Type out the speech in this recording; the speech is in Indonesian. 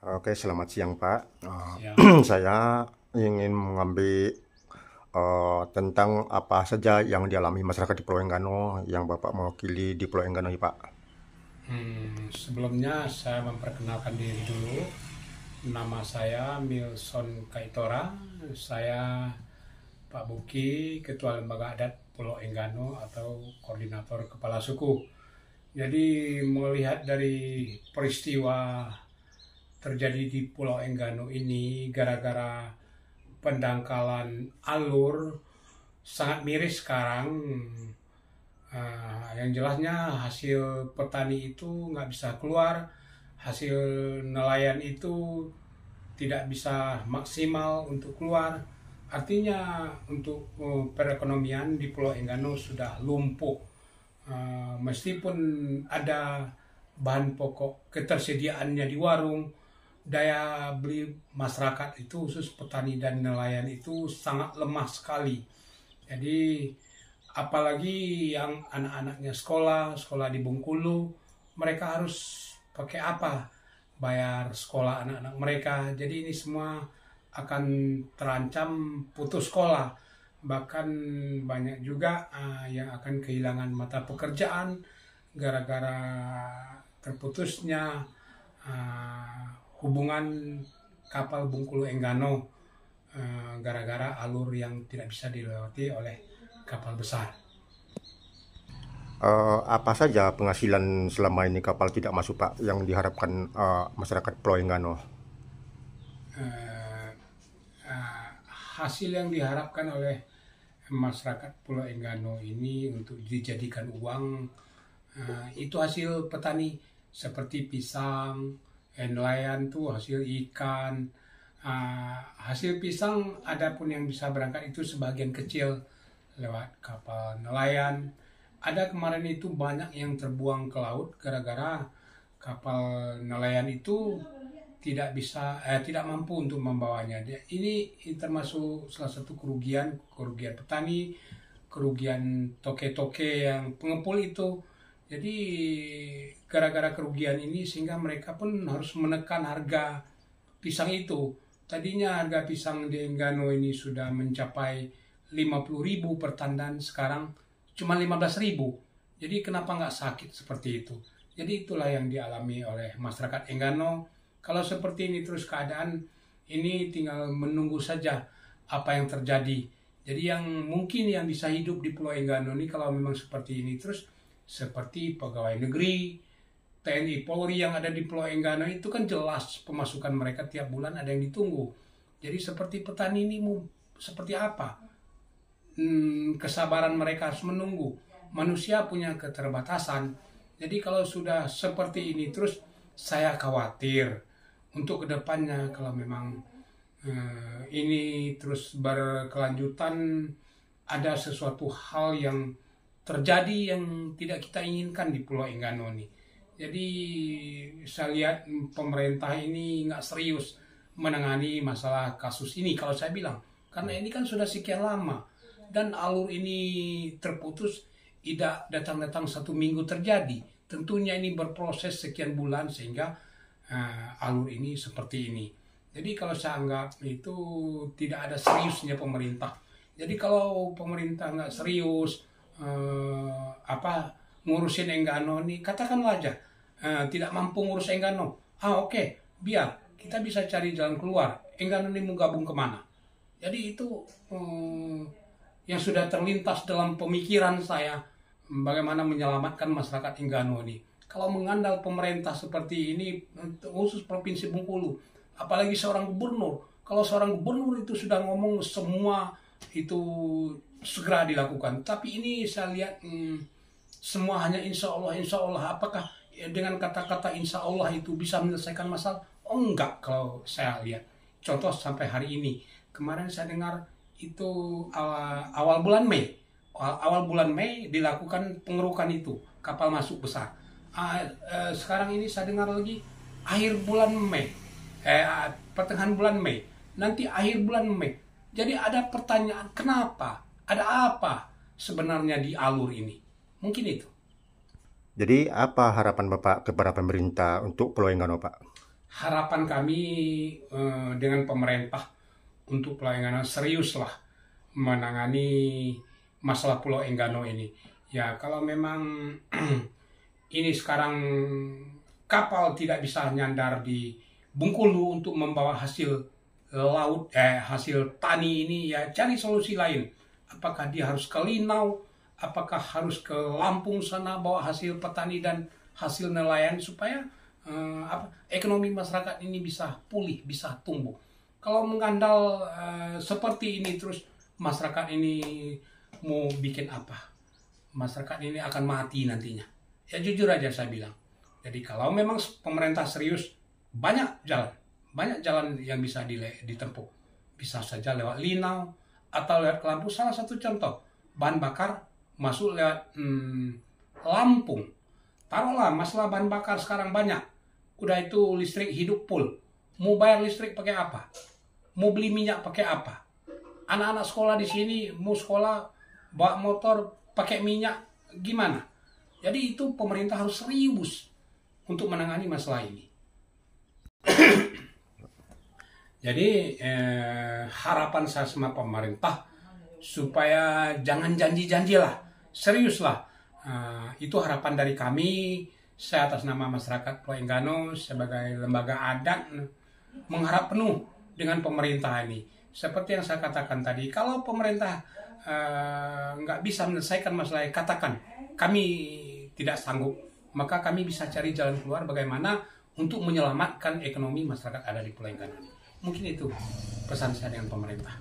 Oke, selamat siang Pak. Siap. Saya ingin mengambil tentang apa saja yang dialami masyarakat di Pulau Enggano yang Bapak mewakili di Pulau Enggano ya Pak. Sebelumnya saya memperkenalkan diri dulu. Nama saya Milson Kaitora. Saya Pak Buki, Ketua Lembaga Adat Pulau Enggano atau Koordinator Kepala Suku. Jadi melihat dari peristiwa terjadi di Pulau Enggano ini gara-gara pendangkalan alur sangat miris sekarang. Yang jelasnya hasil petani itu nggak bisa keluar, hasil nelayan itu tidak bisa maksimal untuk keluar. Artinya untuk perekonomian di Pulau Enggano sudah lumpuh. Meskipun ada bahan pokok ketersediaannya di warung, daya beli masyarakat itu khusus petani dan nelayan itu sangat lemah sekali. Jadi apalagi yang anak-anaknya sekolah di Bengkulu, mereka harus pakai apa? Bayar sekolah anak-anak mereka. Jadi ini semua akan terancam putus sekolah. Bahkan banyak juga yang akan kehilangan mata pekerjaan gara-gara terputusnya hubungan kapal Bengkulu Enggano gara-gara alur yang tidak bisa dilewati oleh kapal besar. Apa saja penghasilan selama ini kapal tidak masuk Pak yang diharapkan masyarakat Pulau Enggano? Eh, eh, Hasil yang diharapkan oleh masyarakat Pulau Enggano ini untuk dijadikan uang itu hasil petani seperti pisang, nelayan tuh hasil ikan. Hasil pisang adapun yang bisa berangkat itu sebagian kecil lewat kapal nelayan. Ada kemarin itu banyak yang terbuang ke laut gara-gara kapal nelayan itu tidak mampu untuk membawanya. Ini termasuk salah satu kerugian petani, kerugian toke-toke yang pengepul itu. Jadi gara-gara kerugian ini sehingga mereka pun harus menekan harga pisang itu. Tadinya harga pisang di Enggano ini sudah mencapai 50.000 per tandan, sekarang cuma 15.000. Jadi kenapa nggak sakit seperti itu? Jadi itulah yang dialami oleh masyarakat Enggano. Kalau seperti ini terus keadaan ini tinggal menunggu saja apa yang terjadi. Jadi yang mungkin yang bisa hidup di Pulau Enggano ini kalau memang seperti ini terus seperti pegawai negeri, TNI Polri yang ada di Pulau Enggano itu kan jelas pemasukan mereka tiap bulan ada yang ditunggu. Jadi seperti petani ini seperti apa? Kesabaran mereka harus menunggu. Manusia punya keterbatasan. Jadi kalau sudah seperti ini terus saya khawatir untuk kedepannya kalau memang ini terus berkelanjutan ada sesuatu hal yang terjadi yang tidak kita inginkan di Pulau Enggano ini. Jadi saya lihat pemerintah ini nggak serius menangani masalah kasus ini kalau saya bilang. Karena ini kan sudah sekian lama dan alur ini terputus tidak datang-datang 1 minggu terjadi. Tentunya ini berproses sekian bulan sehingga alur ini seperti ini. Jadi kalau saya anggap itu tidak ada seriusnya pemerintah. Jadi kalau pemerintah nggak serius ngurusin Enggano ini, katakanlah aja tidak mampu ngurus Enggano. Oke, biar kita bisa cari jalan keluar. Enggano ini mau gabung kemana? Jadi itu yang sudah terlintas dalam pemikiran saya bagaimana menyelamatkan masyarakat Enggano ini. Kalau mengandal pemerintah seperti ini, khusus Provinsi Bengkulu, apalagi seorang gubernur. Kalau seorang gubernur itu sudah ngomong semua itu segera dilakukan. Tapi ini saya lihat semua hanya insya Allah. Apakah dengan kata-kata insya Allah itu bisa menyelesaikan masalah? Oh enggak kalau saya lihat. Contoh sampai hari ini. Kemarin saya dengar itu awal bulan Mei. Awal bulan Mei dilakukan pengerukan itu. Kapal masuk besar. Sekarang ini saya dengar lagi akhir bulan Mei. Pertengahan bulan Mei. Nanti akhir bulan Mei. Jadi ada pertanyaan kenapa? Ada apa sebenarnya di alur ini? Mungkin itu. Jadi apa harapan Bapak kepada pemerintah untuk Pulau Enggano Pak? harapan kami dengan pemerintah untuk Pulau Enggano seriuslah menangani masalah Pulau Enggano ini. Ya kalau memang ini sekarang kapal tidak bisa nyandar di Bengkulu untuk membawa hasil laut, hasil tani ini, ya cari solusi lain. Apakah dia harus ke Linau, apakah harus ke Lampung sana bawa hasil petani dan hasil nelayan supaya ekonomi masyarakat ini bisa pulih, bisa tumbuh. Kalau mengandal seperti ini terus, masyarakat ini mau bikin apa? Masyarakat ini akan mati nantinya. Ya jujur aja saya bilang. Jadi kalau memang pemerintah serius, banyak jalan yang bisa ditempuh. Bisa saja lewat Linau atau lewat ke Lampung. Salah satu contoh, bahan bakar masuk lewat Lampung. Taruhlah masalah bahan bakar sekarang banyak. Udah itu listrik hidup full. Mau bayar listrik pakai apa? Mau beli minyak pakai apa? Anak-anak sekolah di sini mau sekolah bawa motor pakai minyak gimana? Jadi itu pemerintah harus serius untuk menangani masalah ini. Jadi harapan saya sama pemerintah supaya jangan janji-janjilah, seriuslah. Itu harapan dari kami. Saya atas nama masyarakat Pulau Enggano sebagai lembaga adat mengharap penuh dengan pemerintah ini. Seperti yang saya katakan tadi, kalau pemerintah nggak bisa menyelesaikan masalah, katakan kami tidak sanggup, maka kami bisa cari jalan keluar bagaimana untuk menyelamatkan ekonomi masyarakat ada di Pulau Enggano. Mungkin itu pesan saya dengan pemerintah.